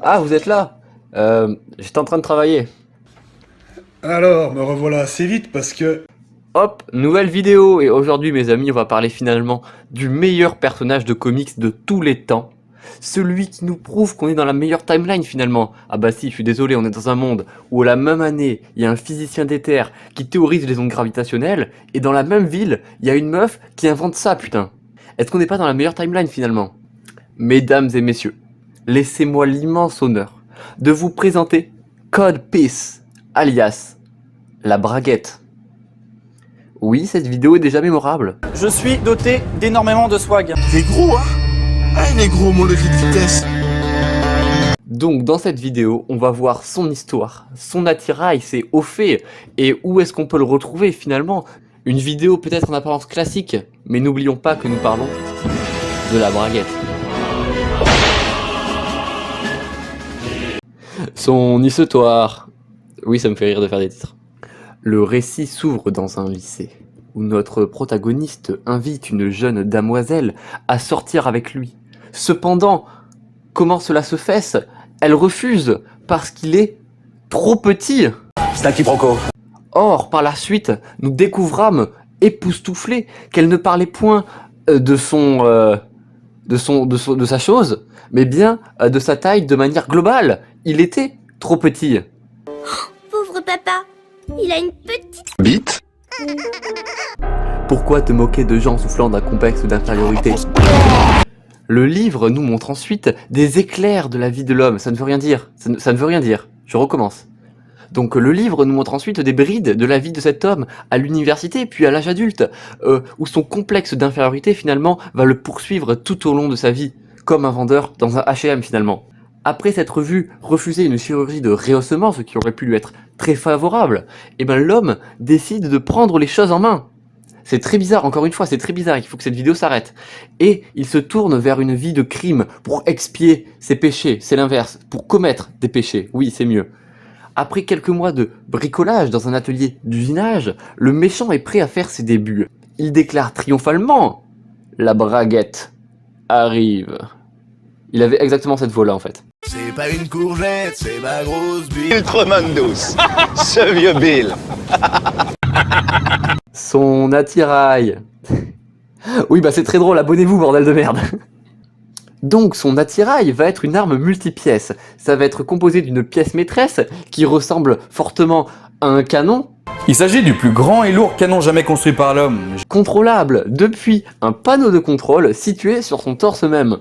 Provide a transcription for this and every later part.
Ah, vous êtes là. J'étais en train de travailler. Alors, me revoilà assez vite parce que... Hop, nouvelle vidéo. Et aujourd'hui, mes amis, on va parler finalement du meilleur personnage de comics de tous les temps. Celui qui nous prouve qu'on est dans la meilleure timeline finalement. Ah bah si, je suis désolé, on est dans un monde où la même année, il y a un physicien d'éther qui théorise les ondes gravitationnelles, et dans la même ville, il y a une meuf qui invente ça, putain. Est-ce qu'on n'est pas dans la meilleure timeline finalement? Mesdames et messieurs, laissez-moi l'immense honneur de vous présenter Code Peace, alias la braguette. Oui, cette vidéo est déjà mémorable. Je suis doté d'énormément de swag. T'es gros, hein? Ah, il est gros, mon levier de vitesse. Donc dans cette vidéo, on va voir son histoire, son attirail, ses hauts faits, et où est-ce qu'on peut le retrouver finalement. Une vidéo peut-être en apparence classique, mais n'oublions pas que nous parlons de la braguette. Son histoire. Oui, ça me fait rire de faire des titres. Le récit s'ouvre dans un lycée, où notre protagoniste invite une jeune damoiselle à sortir avec lui. Cependant, comment cela se fait? Elle refuse, parce qu'il est trop petit. C'est un quiproquo. Or, par la suite, nous découvrâmes, époustouflés, qu'elle ne parlait point de sa chose, mais bien de sa taille de manière globale. Il était trop petit. Pauvre papa, il a une petite Bite. Pourquoi te moquer de gens soufflant d'un complexe d'infériorité? Le livre nous montre ensuite des éclairs de la vie de l'homme. Ça ne veut rien dire. Ça ne veut rien dire. Je recommence. Donc le livre nous montre ensuite des brides de la vie de cet homme à l'université, puis à l'âge adulte, où son complexe d'infériorité finalement va le poursuivre tout au long de sa vie, comme un vendeur dans un H&M finalement. Après s'être vu refuser une chirurgie de rehaussement, ce qui aurait pu lui être très favorable, et ben l'homme décide de prendre les choses en main. C'est très bizarre, encore une fois, c'est très bizarre, il faut que cette vidéo s'arrête. Et il se tourne vers une vie de crime pour expier ses péchés, c'est l'inverse, pour commettre des péchés, oui c'est mieux. Après quelques mois de bricolage dans un atelier d'usinage, le méchant est prêt à faire ses débuts. Il déclare triomphalement « La braguette arrive ». Il avait exactement cette voix-là en fait. C'est pas une courgette, c'est ma grosse bite. Ultraman douce, ce vieux Bill. Son attirail. Oui bah c'est très drôle, abonnez-vous bordel de merde. Donc son attirail va être une arme multipièce. Ça va être composé d'une pièce maîtresse qui ressemble fortement à un canon, Il s'agit du plus grand et lourd canon jamais construit par l'homme. contrôlable depuis un panneau de contrôle situé sur son torse même.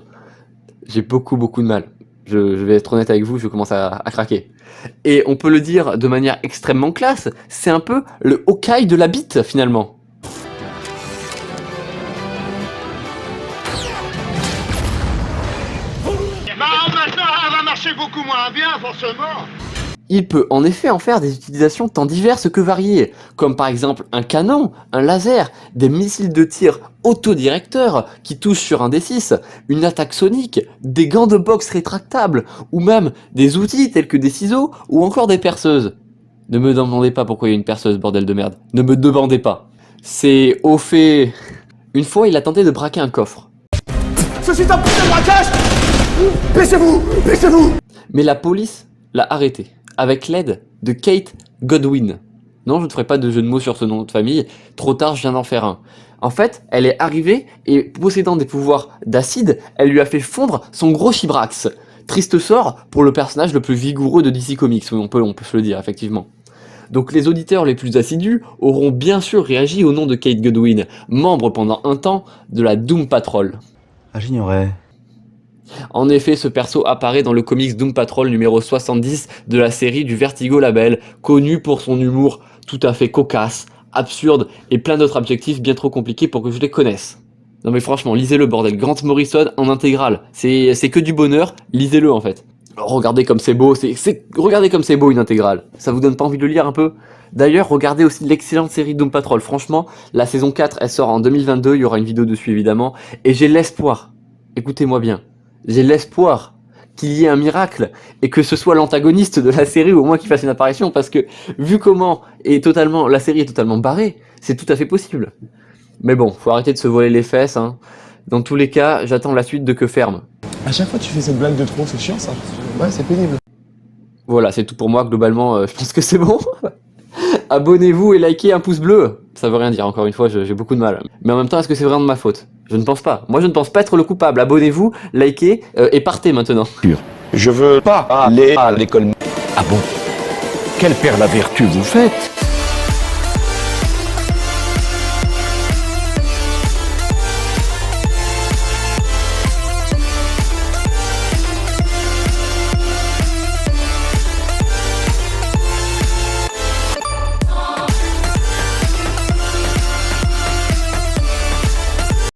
J'ai beaucoup de mal. Je vais être honnête avec vous, je commence à craquer. Et on peut le dire de manière extrêmement classe, c'est un peu le Hawkeye de la bite finalement. Maintenant, elle va marcher beaucoup moins bien, forcément. Il peut en effet en faire des utilisations tant diverses que variées, comme par exemple un canon, un laser, des missiles de tir autodirecteurs qui touchent sur un D6, une attaque sonique, des gants de boxe rétractables, ou même des outils tels que des ciseaux ou encore des perceuses. Ne me demandez pas pourquoi il y a une perceuse, bordel de merde. Ne me demandez pas. C'est au fait... Une fois, il a tenté de braquer un coffre. Ceci est un putain de braquage. Baissez-vous, baissez-vous. Mais la police l'a arrêté, avec l'aide de Kate Godwin. Non, je ne ferai pas de jeu de mots sur ce nom de famille, trop tard je viens d'en faire un. En fait, elle est arrivée et possédant des pouvoirs d'acide, elle lui a fait fondre son gros chibrax. Triste sort pour le personnage le plus vigoureux de DC Comics, oui, on peut se le dire, effectivement. Donc les auditeurs les plus assidus auront bien sûr réagi au nom de Kate Godwin, membre pendant un temps de la Doom Patrol. Ah, j'ignorais. En effet, ce perso apparaît dans le comics Doom Patrol numéro 70 de la série du Vertigo Label, connu pour son humour tout à fait cocasse, absurde et plein d'autres adjectifs bien trop compliqués pour que je les connaisse. Non mais franchement, lisez-le bordel, Grant Morrison en intégrale, c'est que du bonheur, lisez-le en fait. Regardez comme c'est beau, regardez comme c'est beau une intégrale, ça vous donne pas envie de le lire un peu? D'ailleurs, regardez aussi l'excellente série Doom Patrol, franchement, la saison 4 elle sort en 2022, il y aura une vidéo dessus évidemment, et j'ai l'espoir, écoutez-moi bien, j'ai l'espoir qu'il y ait un miracle et que ce soit l'antagoniste de la série ou au moins qu'il fasse une apparition, parce que vu comment la série est totalement barrée, c'est tout à fait possible. Mais bon, faut arrêter de se voler les fesses, hein. Dans tous les cas, j'attends la suite de Que Ferme. À chaque fois tu fais cette blague de trop, c'est chiant ça. Ouais, c'est pénible. Voilà, c'est tout pour moi, globalement, je pense que c'est bon. Abonnez-vous et likez un pouce bleu. Ça veut rien dire, encore une fois, j'ai beaucoup de mal. Mais en même temps, est-ce que c'est vraiment de ma faute? Je ne pense pas. Moi, je ne pense pas être le coupable. Abonnez-vous, likez et partez maintenant. Je veux pas aller à l'école. Ah bon? Quel père la vertu vous faites?